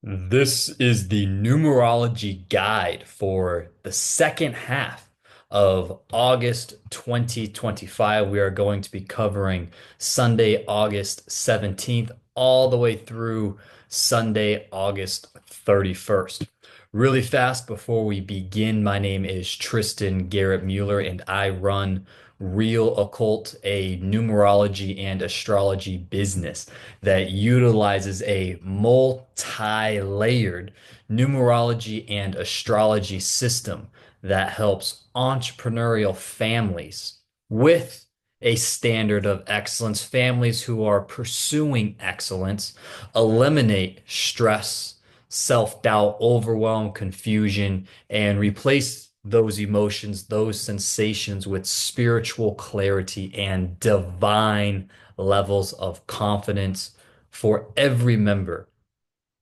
This is the numerology guide for the second half of August 2025. We are going to be covering Sunday, August 17th, all the way through Sunday, August 31st. Really fast before we begin, my name is Tristan Garrett Mueller, and I run Real Occult, a numerology and astrology business that utilizes a multi-layered numerology and astrology system that helps entrepreneurial families with a standard of excellence, families who are pursuing excellence, eliminate stress, self-doubt, overwhelm, confusion, and replace those emotions, those sensations with spiritual clarity and divine levels of confidence for every member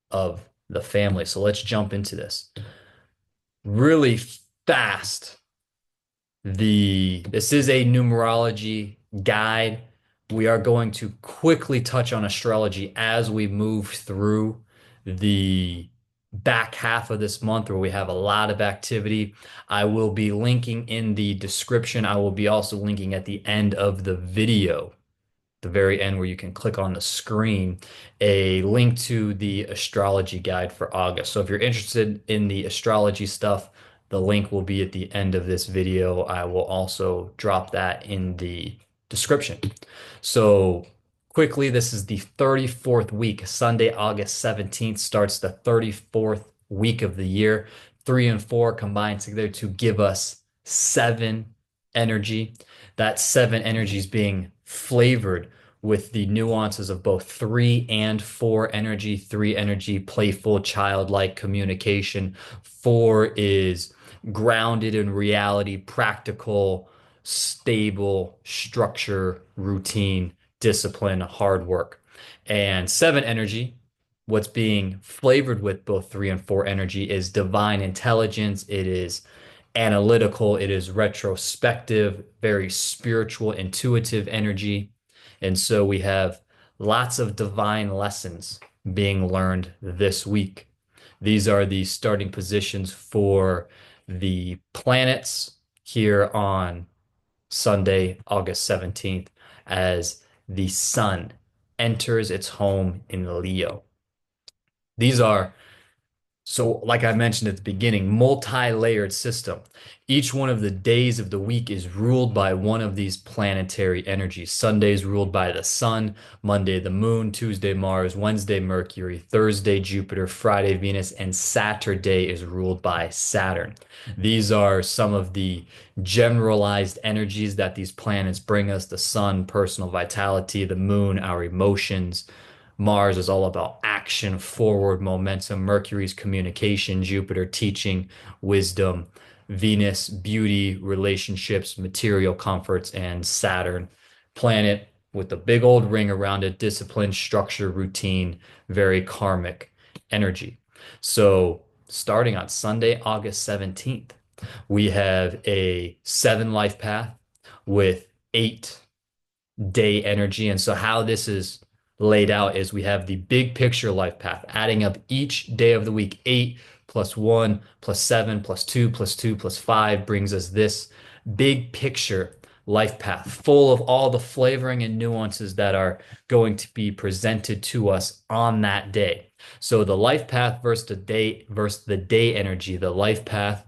of the family. So let's jump into this really fast. This is a numerology guide. We are going to quickly touch on astrology as we move through the back half of this month where we have a lot of activity. I will be linking in the description. I will be also linking at the end of the video, the very end where you can click on the screen, a link to the astrology guide for August. So if you're interested in the astrology stuff, the link will be at the end of this video. I will also drop that in the description. So quickly, this is the 34th week. Sunday, August 17th starts the 34th week of the year. 3 and 4 combined together to give us seven energy. That seven energy is being flavored with the nuances of both 3 and 4 energy. 3 energy, playful, childlike communication. 4 is grounded in reality, practical, stable, structure, routine, discipline, hard work. And 7 energy, what's being flavored with both 3 and 4 energy is divine intelligence. It is analytical, it is retrospective, very spiritual, intuitive energy. And so we have lots of divine lessons being learned this week. These are the starting positions for the planets here on Sunday, August 17th, as the sun enters its home in Leo. These are, so like I mentioned at the beginning, multi-layered system. Each one of the days of the week is ruled by one of these planetary energies. Sunday is ruled by the sun, Monday the moon, Tuesday Mars, Wednesday Mercury, Thursday Jupiter, Friday Venus, and Saturday is ruled by Saturn. These are some of the generalized energies that these planets bring us. The sun, personal vitality, the moon, our emotions. Mars is all about action, forward momentum. Mercury's communication, Jupiter teaching, wisdom, Venus, beauty, relationships, material comforts, and Saturn, planet with the big old ring around it, discipline, structure, routine, very karmic energy. So starting on Sunday, August 17th, we have a 7 life path with 8 day energy. And so how this is laid out is we have the big picture life path, adding up each day of the week. 8 plus 1 plus 7 plus 2 plus 2 plus 5 brings us this big picture life path, full of all the flavoring and nuances that are going to be presented to us on that day. So the life path versus the day energy. The life path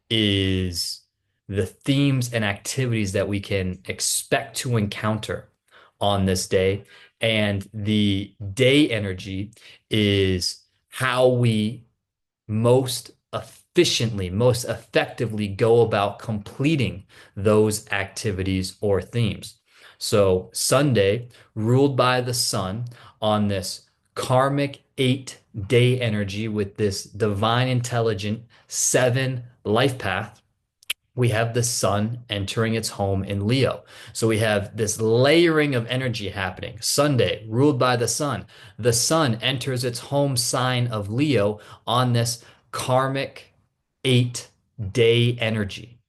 is the themes and activities that we can expect to encounter on this day. And the day energy is how we most efficiently, most effectively go about completing those activities or themes. So Sunday, ruled by the sun on this karmic 8 day energy with this divine intelligent 7 life path, we have the sun entering its home in Leo. So we have this layering of energy happening. Sunday, ruled by the sun. The sun enters its home sign of Leo on this karmic 8 day energy,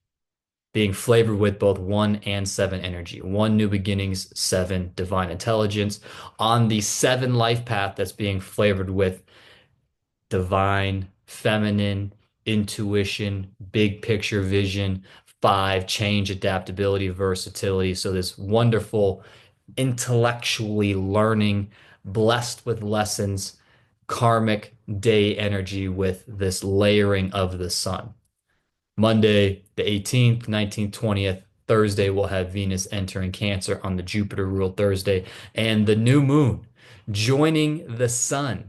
being flavored with both 1 and 7 energy. 1 new beginnings, 7 divine intelligence on the 7 life path that's being flavored with divine, feminine, intuition, big picture vision. Five, change, adaptability, versatility. So this wonderful, intellectually learning, blessed with lessons, karmic day energy with this layering of the sun. Monday, the 18th, 19th, 20th. Thursday, we'll have Venus entering Cancer on the Jupiter ruled Thursday, and the new moon joining the sun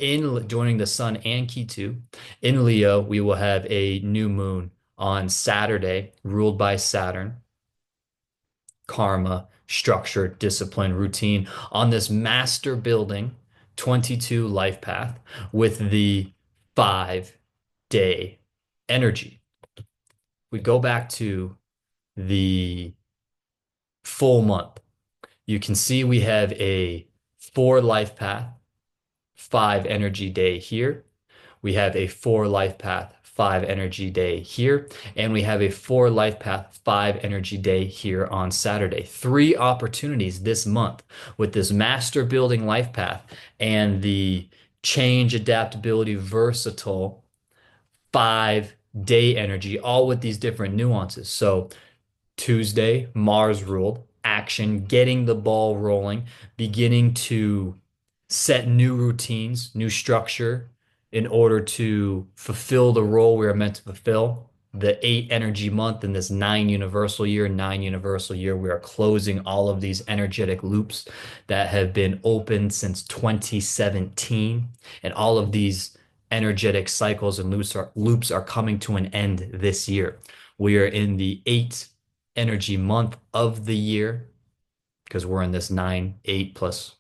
joining the sun and Ketu in Leo. We will have a new moon on Saturday, ruled by Saturn, karma, structure, discipline, routine on this master building 22 life path with the 5 day energy. We go back to the full month. You can see we have a 4 life path, 5 energy day here. We have a 4 life path, 5 energy day here. And we have a 4 life path, 5 energy day here on Saturday. 3 opportunities this month with this master building life path and the change, adaptability, versatile 5 day energy, all with these different nuances. So Tuesday, Mars ruled, action, getting the ball rolling, beginning to set new routines, new structure in order to fulfill the role we are meant to fulfill. The 8 energy month in this 9 universal year, we are closing all of these energetic loops that have been open since 2017. And all of these energetic cycles and loops are coming to an end this year. We are in the 8 energy month of the year because we're in this 9, 8 plus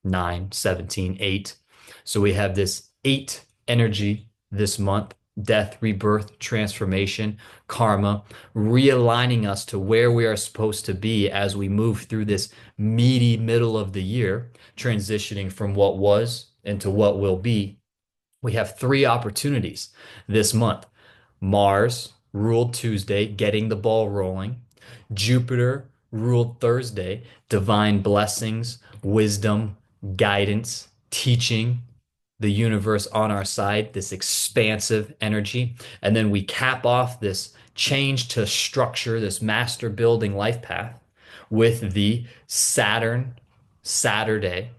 9, 17, 8. So we have this 8 energy this month: death, rebirth, transformation, karma, realigning us to where we are supposed to be as we move through this meaty middle of the year, transitioning from what was into what will be. We have 3 opportunities this month. Mars ruled Tuesday, getting the ball rolling. Jupiter ruled Thursday, divine blessings, wisdom, guidance, teaching, the universe on our side, this expansive energy. And then we cap off this change to structure, this master building life path with the Saturn Saturday,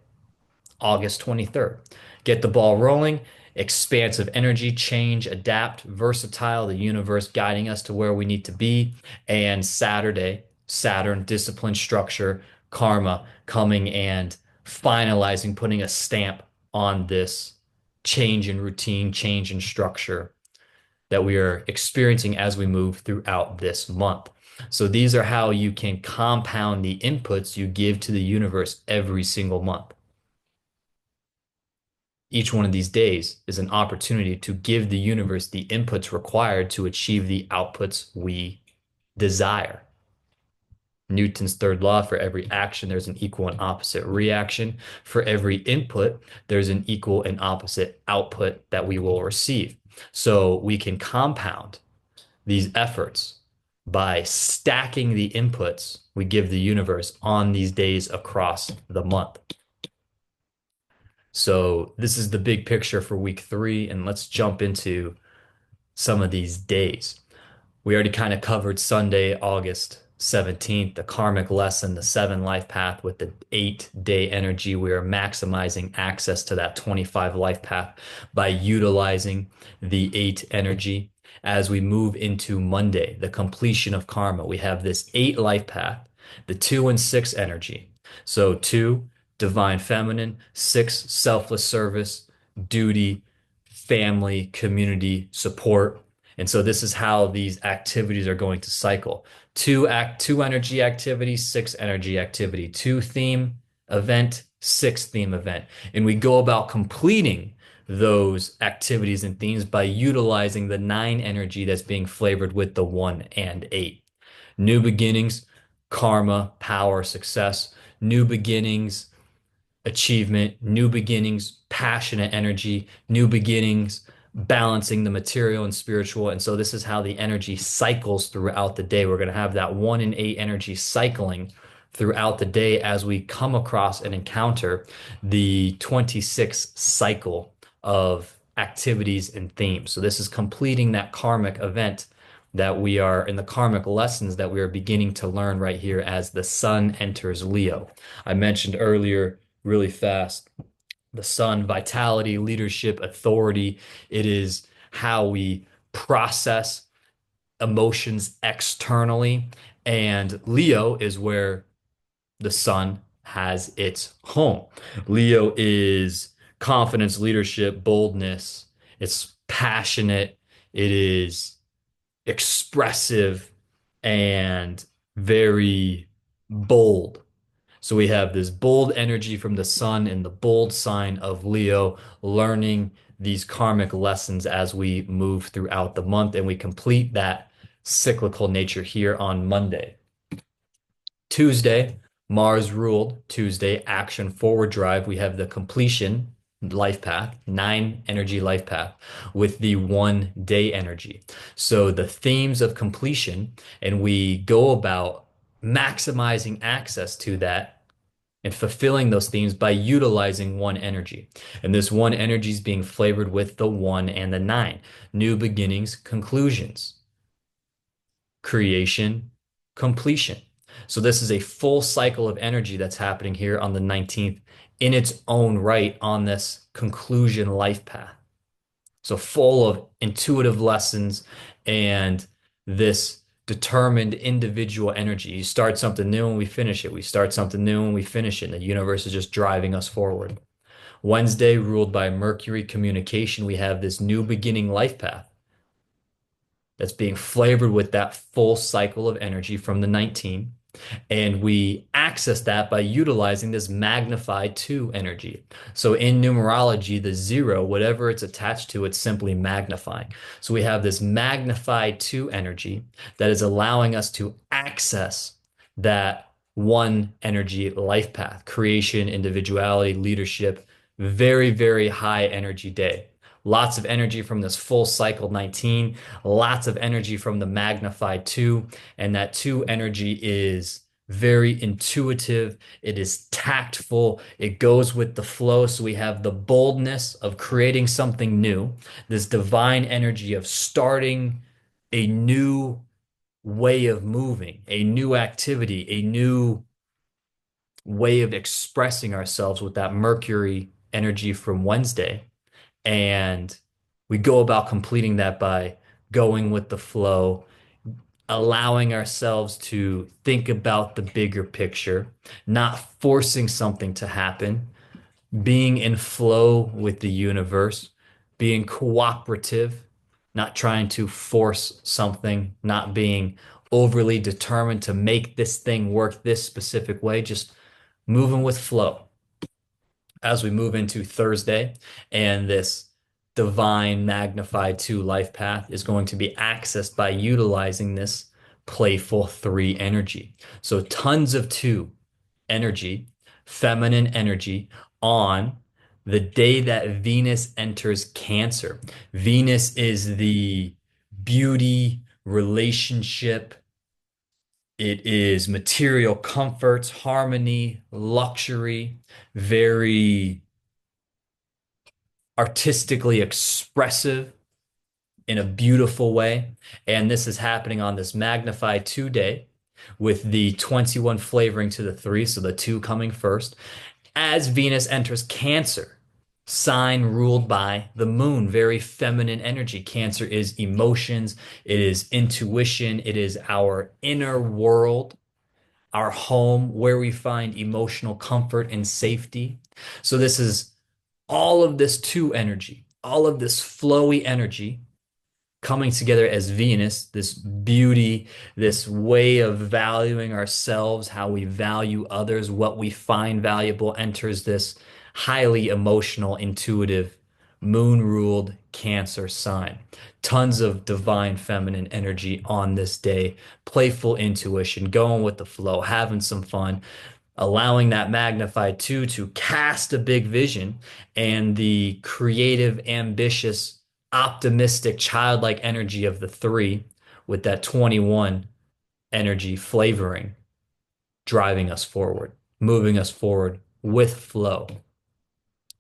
August 23rd. Get the ball rolling, expansive energy, change, adapt, versatile, the universe guiding us to where we need to be. And Saturday, Saturn, discipline, structure, karma, coming and finalizing, putting a stamp on this change in routine, change in structure that we are experiencing as we move throughout this month. So these are how you can compound the inputs you give to the universe every single month. Each one of these days is an opportunity to give the universe the inputs required to achieve the outputs we desire. Newton's third law: for every action, there's an equal and opposite reaction. For every input, there's an equal and opposite output that we will receive. So we can compound these efforts by stacking the inputs we give the universe on these days across the month. So this is the big picture for week 3, and let's jump into some of these days. We already kind of covered Sunday, August 17th, the karmic lesson, the 7 life path with the 8 day energy. We are maximizing access to that 25 life path by utilizing the 8 energy. As we move into Monday, the completion of karma, we have this 8 life path, the 2 and 6 energy. So 2, divine feminine; 6, selfless service, duty, family, community, support. And so this is how these activities are going to cycle. 2 energy activity, 6 energy activity, 2 theme event, 6 theme event. And we go about completing those activities and themes by utilizing the 9 energy that's being flavored with the 1 and 8. New beginnings, karma, power, success; new beginnings, achievement; new beginnings, passionate energy; new beginnings, balancing the material and spiritual. And so this is how the energy cycles throughout the day. We're going to have that 1 and 8 energy cycling throughout the day as we come across and encounter the 26th cycle of activities and themes. So this is completing that karmic event that we are in the karmic lessons that we are beginning to learn right here as the sun enters Leo. I mentioned earlier really fast the sun, vitality, leadership, authority. It is how we process emotions externally. And Leo is where the sun has its home. Leo is confidence, leadership, boldness. It's passionate. It is expressive and very bold. So we have this bold energy from the sun and the bold sign of Leo, learning these karmic lessons as we move throughout the month, and we complete that cyclical nature here on Monday. Tuesday, Mars ruled Tuesday, action forward drive. We have the completion life path, 9 energy life path with the 1 day energy. So the themes of completion, and we go about maximizing access to that and fulfilling those themes by utilizing 1 energy. And this 1 energy is being flavored with the 1 and the 9. New beginnings, conclusions, creation, completion. So this is a full cycle of energy that's happening here on the 19th in its own right on this conclusion life path. So full of intuitive lessons and this determined individual energy. You start something new and we finish it. We start something new and we finish it. And the universe is just driving us forward. Wednesday, ruled by Mercury communication, we have this new beginning life path that's being flavored with that full cycle of energy from the 19. And we access that by utilizing this magnified 2 energy. So in numerology, the 0, whatever it's attached to, it's simply magnifying. So we have this magnified 2 energy that is allowing us to access that 1 energy life path, creation, individuality, leadership, very, very high energy day. Lots of energy from this full cycle 19, lots of energy from the magnified 2, and that 2 energy is very intuitive. It is tactful. It goes with the flow. So we have the boldness of creating something new, this divine energy of starting a new way of moving, a new activity, a new way of expressing ourselves with that Mercury energy from Wednesday. And we go about completing that by going with the flow, allowing ourselves to think about the bigger picture, not forcing something to happen, being in flow with the universe, being cooperative, not trying to force something, not being overly determined to make this thing work this specific way, just moving with flow as we move into Thursday, and this divine magnified 2 life path is going to be accessed by utilizing this playful 3 energy. So tons of 2 energy, feminine energy on the day that Venus enters Cancer. Venus is the beauty, relationship, it is material comforts, harmony, luxury, very artistically expressive in a beautiful way. And this is happening on this magnified 2 day with the 21 flavoring to the 3, so the 2 coming first. As Venus enters Cancer, sign ruled by the moon, very feminine energy. Cancer is emotions, it is intuition, it is our inner world, our home, where we find emotional comfort and safety. So this is all of this 2 energy, all of this flowy energy coming together as Venus, this beauty, this way of valuing ourselves, how we value others, what we find valuable, enters this highly emotional, intuitive, moon-ruled Cancer sign. Tons of divine feminine energy on this day, playful intuition, going with the flow, having some fun, allowing that magnified 2 to cast a big vision, and the creative, ambitious, optimistic, childlike energy of the 3 with that 21 energy flavoring, driving us forward, moving us forward with flow.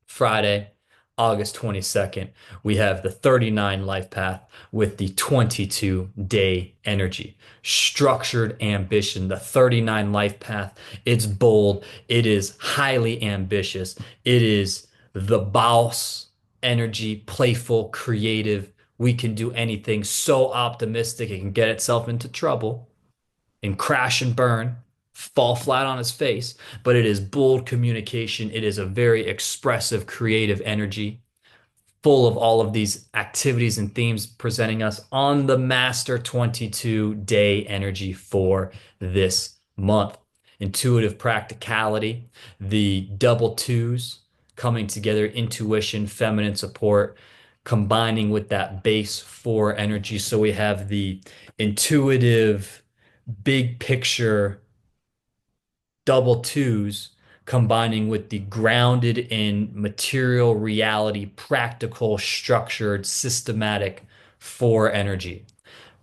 Friday, August 22nd, we have the 39 life path with the 22-day energy. Structured ambition, the 39 life path. It's bold. It is highly ambitious. It is the boss energy, playful, creative. We can do anything, so optimistic it can get itself into trouble and crash and burn, fall flat on his face. But it is bold communication. It is a very expressive, creative energy full of all of these activities and themes presenting us on the Master 22-day energy for this month. Intuitive practicality, the double twos coming together, intuition, feminine support, combining with that base four energy. So we have the intuitive, big picture double twos combining with the grounded in material reality, practical, structured, systematic four energy.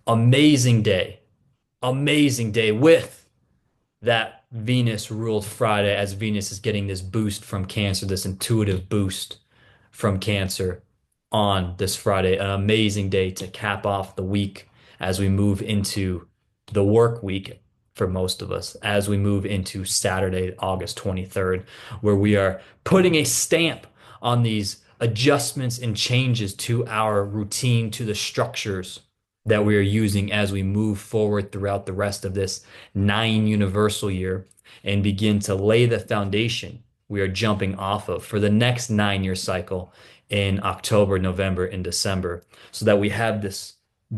Amazing day. Amazing day with that Venus ruled Friday as Venus is getting this boost from Cancer, this intuitive boost from Cancer on this Friday. An amazing day to cap off the week as we move into the work week for most of us, as we move into Saturday, August 23rd, where we are putting a stamp on these adjustments and changes to our routine, to the structures that we are using as we move forward throughout the rest of this 9 universal year and begin to lay the foundation we are jumping off of for the next 9 year cycle in October, November, and December, so that we have this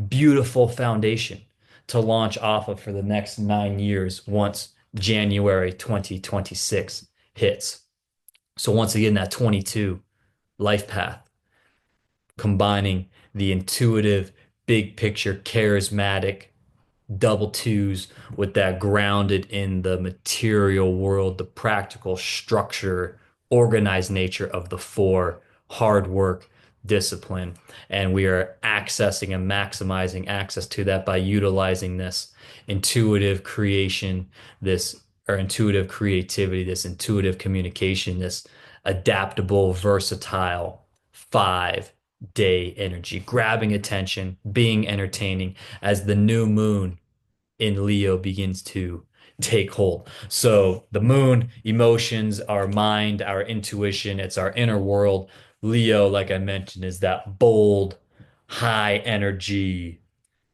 beautiful foundation to launch off of for the next 9 years once January 2026 hits. So, once again, that 22 life path, combining the intuitive, big picture, charismatic, double twos with that grounded in the material world, the practical structure, organized nature of the four, hard work, discipline. And we are accessing and maximizing access to that by utilizing this intuitive creation, this or intuitive creativity, this intuitive communication, this adaptable, versatile 5 day energy, grabbing attention, being entertaining as the new moon in Leo begins to take hold. So the moon, emotions, our mind, our intuition, it's our inner world. Leo, like I mentioned, is that bold, high energy,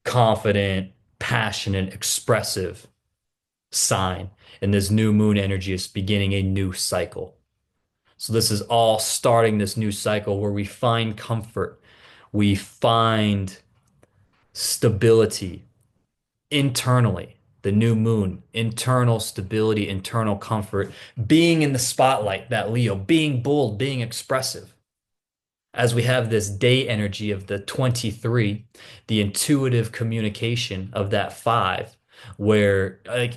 confident, passionate, expressive sign. And this new moon energy is beginning a new cycle. So this is all starting this new cycle where we find comfort, we find stability internally, the new moon, internal stability, internal comfort, being in the spotlight, that Leo, being bold, being expressive. As we have this day energy of the 23, the intuitive communication of that 5, where like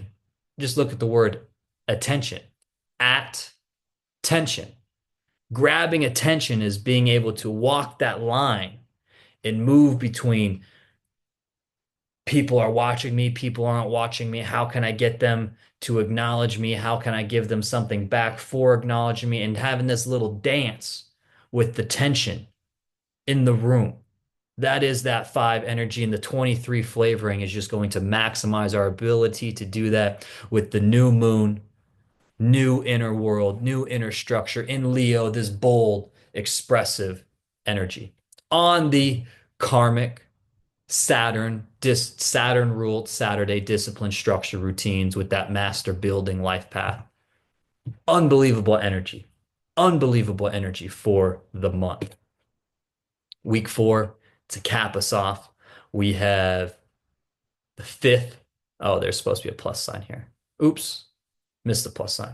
just look at the word attention, at tension. Grabbing attention is being able to walk that line and move between people are watching me, people aren't watching me. How can I get them to acknowledge me? How can I give them something back for acknowledging me? And having this little dance with the tension in the room. That is that 5 energy, and the 23 flavoring is just going to maximize our ability to do that with the new moon, new inner world, new inner structure in Leo, this bold, expressive energy. On the karmic Saturn ruled Saturday discipline structure routines with that master building life path. Unbelievable energy. Unbelievable energy for the month. Week 4, to cap us off, we have the 5th. Oh, there's supposed to be a plus sign here. Oops, missed the plus sign.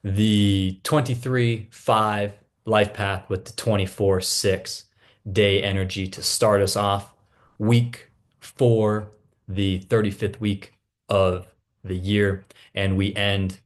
The 23-5 life path with the 24-6 day energy to start us off. Week 4, the 35th week of the year. And we end,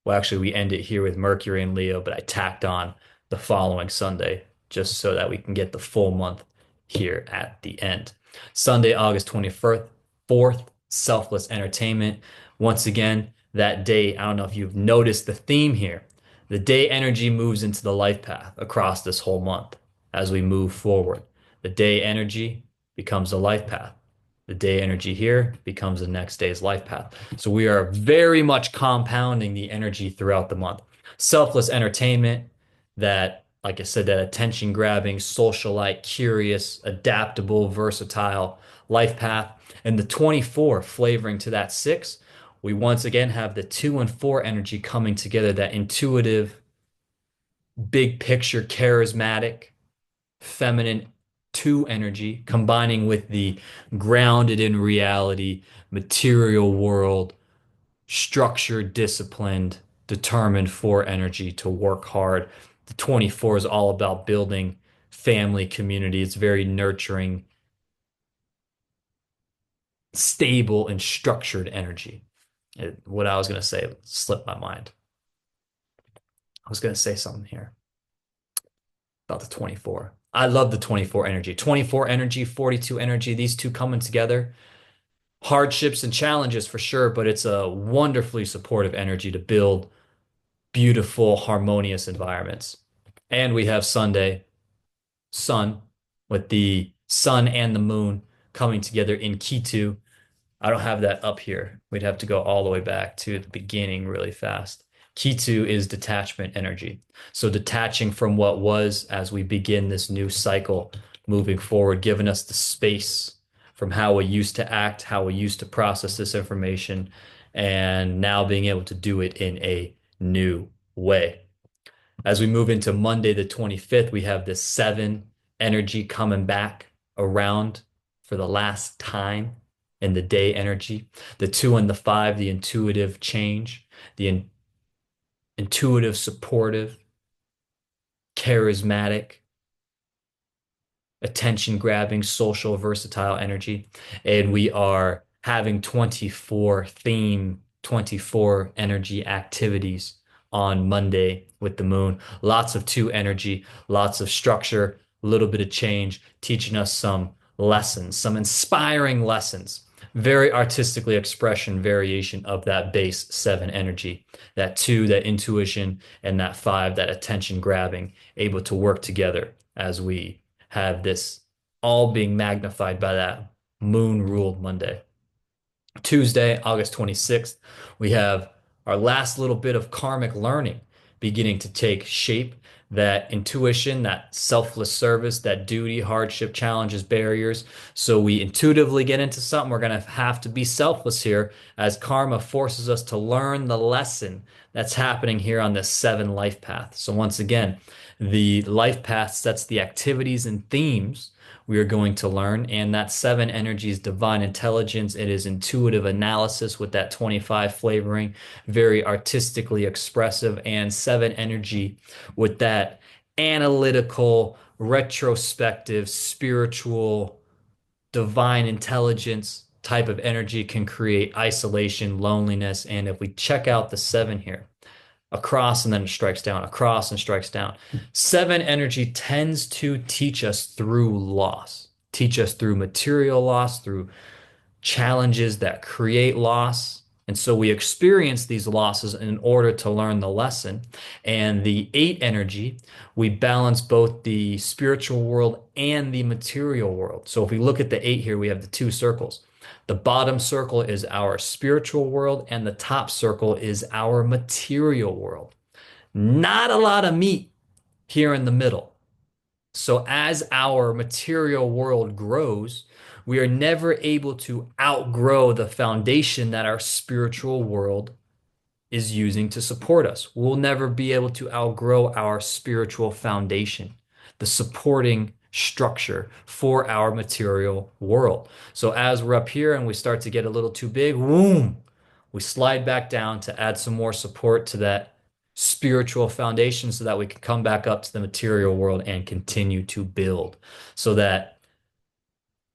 well, actually, we end it here with Mercury and Leo, but I tacked on the following Sunday just so that we can get the full month here at the end. Sunday, August 21st, 4th, selfless entertainment. Once again, that day, I don't know if you've noticed the theme here. The day energy moves into the life path across this whole month. as we move forward. The day energy becomes a life path. The day energy here becomes the next day's life path. So we are very much compounding the energy throughout the month. Selfless entertainment, that, like I said, that attention grabbing, socialite, curious, adaptable, versatile life path. And the 24 flavoring to that six, we once again have the two and four energy coming together, that intuitive, big picture, charismatic, feminine two energy combining with the grounded in reality, material world, structured, disciplined, determined four energy to work hard. The 24 is all about building family, community. It's very nurturing, stable, and structured energy. What I was going to say slipped my mind. I was going to say something here about the 24. I love the 24 energy. 24 energy, 42 energy, these two coming together. Hardships and challenges for sure, but it's a wonderfully supportive energy to build beautiful, harmonious environments. And we have Sunday, sun, with the sun and the moon coming together in Ketu. I don't have that up here. We'd have to go all the way back to the beginning really fast. Ketu is detachment energy. So detaching from what was as we begin this new cycle moving forward, giving us the space from how we used to act, how we used to process this information, and now being able to do it in a new way. As we move into Monday, the 25th, we have this seven energy coming back around for the last time in the day energy. The two and the five, the intuitive change, the intuitive, supportive, charismatic, attention grabbing, social, versatile energy. And we are having 24 theme, 24 energy activities on Monday with the moon. Lots of two energy, lots of structure, a little bit of change, teaching us some lessons, some inspiring lessons. Very artistically expression variation of that base seven energy. That two, that intuition, and that five, that attention grabbing, able to work together as we have this all being magnified by that moon ruled Monday. Tuesday, August 26th, we have our last little bit of karmic learning beginning to take shape. That intuition, that selfless service, that duty, hardship, challenges, barriers. So we intuitively get into something. We're going to have to be selfless here as karma forces us to learn the lesson that's happening here on this seven life path. So once again, the life path sets the activities and themes we are going to learn. And that seven energy is divine intelligence. It is intuitive analysis with that 25 flavoring, very artistically expressive, and seven energy with that analytical, retrospective, spiritual, divine intelligence type of energy can create isolation, loneliness. And if we check out the seven here, across and then it strikes down, across and strikes down. Seven energy tends to teach us through loss, teach us through material loss, through challenges that create loss. And so we experience these losses in order to learn the lesson. And the eight energy, we balance both the spiritual world and the material world. So if we look at the eight here, we have the two circles. The bottom circle is our spiritual world, and the top circle is our material world. Not a lot of meat here in the middle. So as our material world grows, we are never able to outgrow the foundation that our spiritual world is using to support us. We'll never be able to outgrow our spiritual foundation, the supporting structure for our material world. So as we're up here and we start to get a little too big, boom, we slide back down to add some more support to that spiritual foundation so that we can come back up to the material world and continue to build so that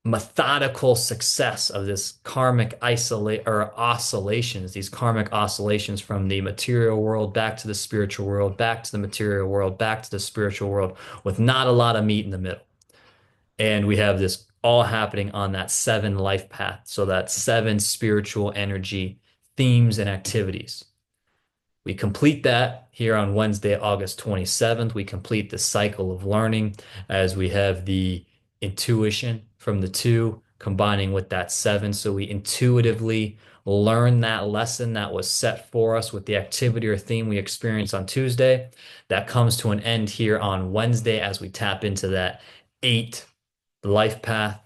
methodical success of this karmic isolate or oscillations, these karmic oscillations from the material world back to the spiritual world, back to the material world, back to the spiritual world, with not a lot of meat in the middle. And we have this all happening on that seven life path. So that seven spiritual energy themes and activities. We complete that here on Wednesday, August 27th. We complete the cycle of learning as we have the intuition from the two combining with that seven. So we intuitively learn that lesson that was set for us with the activity or theme we experienced on Tuesday. That comes to an end here on Wednesday as we tap into that eight life path.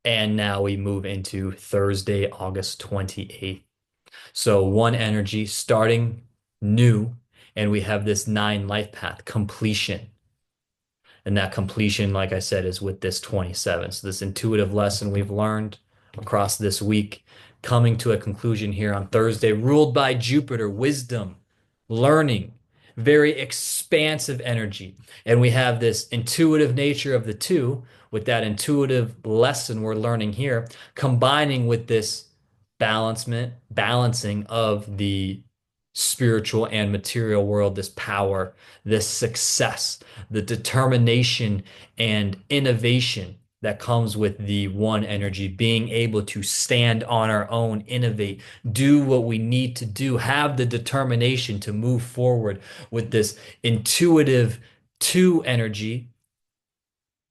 And now we move into Thursday, August 28th. So one energy starting new, and we have this nine life path completion. And that completion, like I said, is with this 27. So this intuitive lesson we've learned across this week, coming to a conclusion here on Thursday, ruled by Jupiter, wisdom, learning, very expansive energy. And we have this intuitive nature of the two with that intuitive lesson we're learning here, combining with this balancing of the spiritual and material world, this power, this success, the determination and innovation that comes with the one energy, being able to stand on our own, innovate, do what we need to do, have the determination to move forward with this intuitive two energy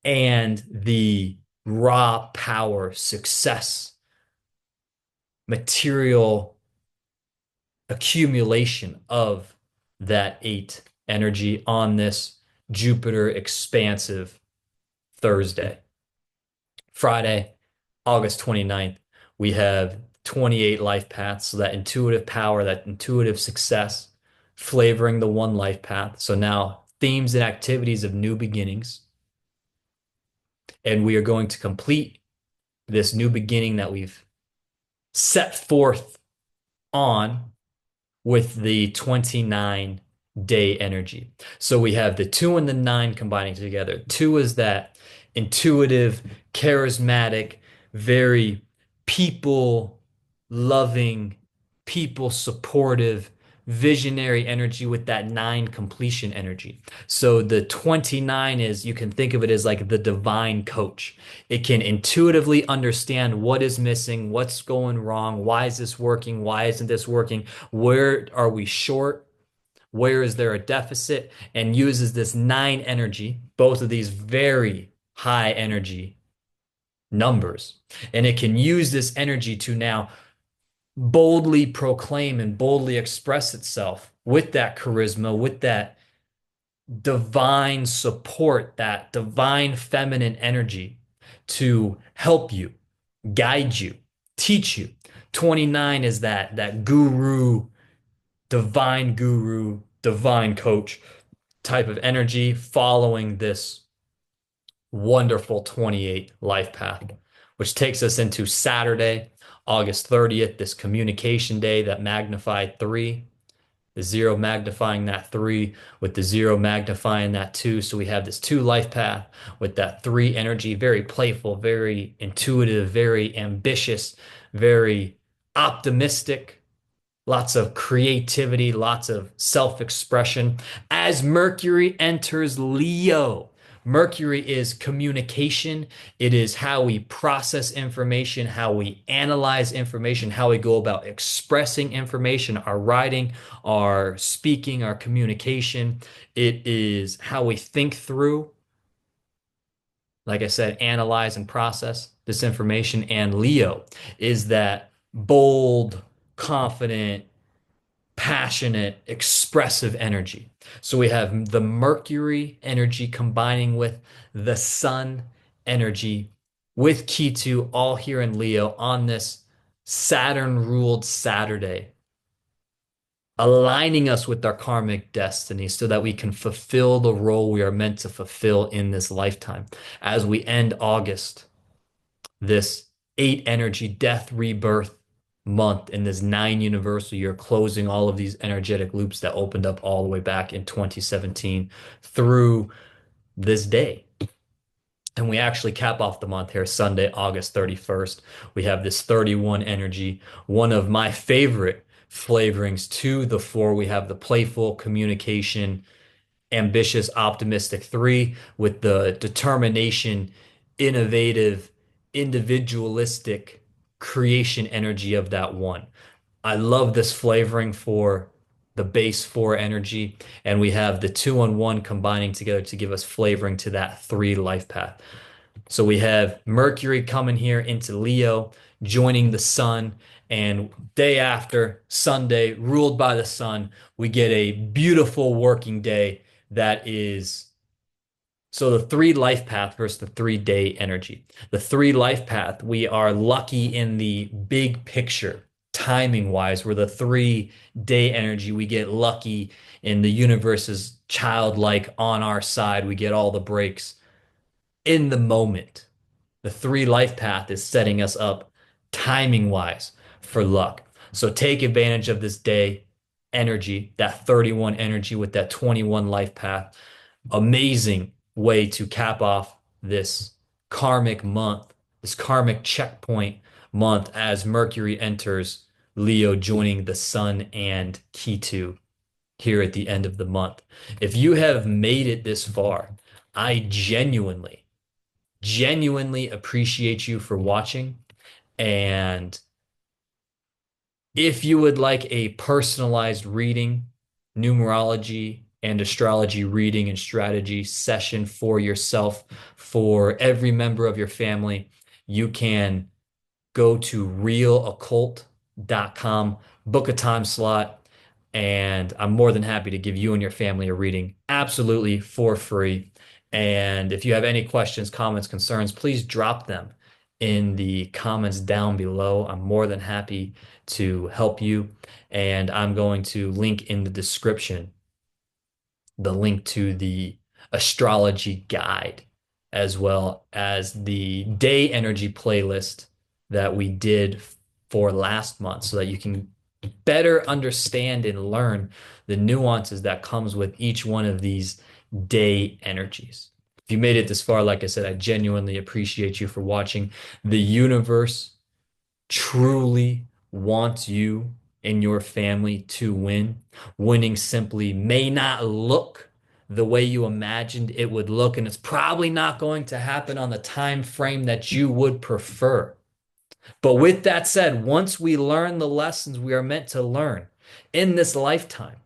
and the raw power, success, material accumulation of that eight energy on this Jupiter expansive Thursday. Friday, August 29th, we have 28 life paths. So that intuitive power, that intuitive success, flavoring the one life path. So now themes and activities of new beginnings. And we are going to complete this new beginning that we've set forth on with the 29-day energy. So we have the two and the nine combining together. Two is that intuitive, charismatic, very people loving, people supportive, visionary energy with that nine completion energy. So the 29 is, you can think of it as like the divine coach. It can intuitively understand what is missing, what's going wrong, why is this working, why isn't this working, where are we short, where is there a deficit, and uses this nine energy, both of these very high energy numbers. And it can use this energy to now boldly proclaim and boldly express itself with that charisma, with that divine support, that divine feminine energy to help you, guide you, teach you. 29 is that guru, divine coach type of energy following this wonderful 28 life path, which takes us into Saturday, August 30th, this communication day that magnified three, the zero magnifying that three with the zero magnifying that two. So we have this two life path with that three energy, very playful, very intuitive, very ambitious, very optimistic, lots of creativity, lots of self-expression. As Mercury enters Leo, Mercury is communication. It is how we process information, how we analyze information, how we go about expressing information, our writing, our speaking, our communication. It is how we think through, like I said, analyze and process this information. And Leo is that bold, confident, passionate, expressive energy. So we have the Mercury energy combining with the Sun energy with Ketu all here in Leo on this Saturn ruled Saturday, aligning us with our karmic destiny so that we can fulfill the role we are meant to fulfill in this lifetime. As we end August, this eight energy death rebirth month in this nine universal year, closing all of these energetic loops that opened up all the way back in 2017 through this day. And we actually cap off the month here Sunday, August 31st. We have this 31 energy, one of my favorite flavorings to the four. We have the playful communication, ambitious, optimistic three with the determination, innovative, individualistic creation energy of that one. I love this flavoring for the base four energy, and we have the two and one combining together to give us flavoring to that three life path. So we have Mercury coming here into Leo, joining the sun, and day after Sunday, ruled by the sun, we get a beautiful working day that is so the three life path versus the 3 day energy. The three life path, we are lucky in the big picture, timing wise, where the 3 day energy, we get lucky in the universe is childlike on our side. We get all the breaks in the moment. The three life path is setting us up timing wise for luck. So take advantage of this day energy, that 31 energy with that 21 life path. Amazing way to cap off this karmic month, this karmic checkpoint month as Mercury enters Leo, joining the Sun and Ketu here at the end of the month. If you have made it this far, I genuinely appreciate you for watching. And if you would like a personalized reading, numerology and astrology reading and strategy session for yourself, for every member of your family, you can go to realoccult.com, book a time slot, and I'm more than happy to give you and your family a reading absolutely for free. And if you have any questions, comments, concerns, please drop them in the comments down below. I'm more than happy to help you. And I'm going to link in the description the link to the astrology guide, as well as the day energy playlist that we did for last month so that you can better understand and learn the nuances that comes with each one of these day energies. If you made it this far, like I said, I genuinely appreciate you for watching. The universe truly wants you and your family to win. Winning simply may not look the way you imagined it would look, and it's probably not going to happen on the time frame that you would prefer. But with that said, once we learn the lessons we are meant to learn in this lifetime,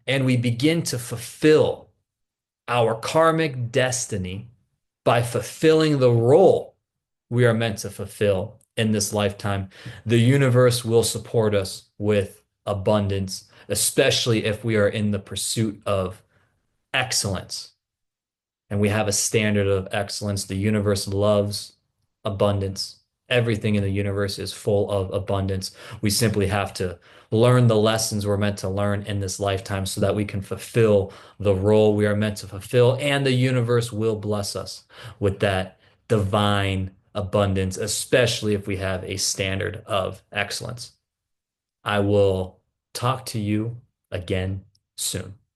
and we begin to fulfill our karmic destiny by fulfilling the role we are meant to fulfill in this lifetime, the universe will support us with abundance, especially if we are in the pursuit of excellence and we have a standard of excellence. The universe loves abundance. Everything in the universe is full of abundance. We simply have to learn the lessons we're meant to learn in this lifetime so that we can fulfill the role we are meant to fulfill, and the universe will bless us with that divine abundance, especially if we have a standard of excellence. I will talk to you again soon.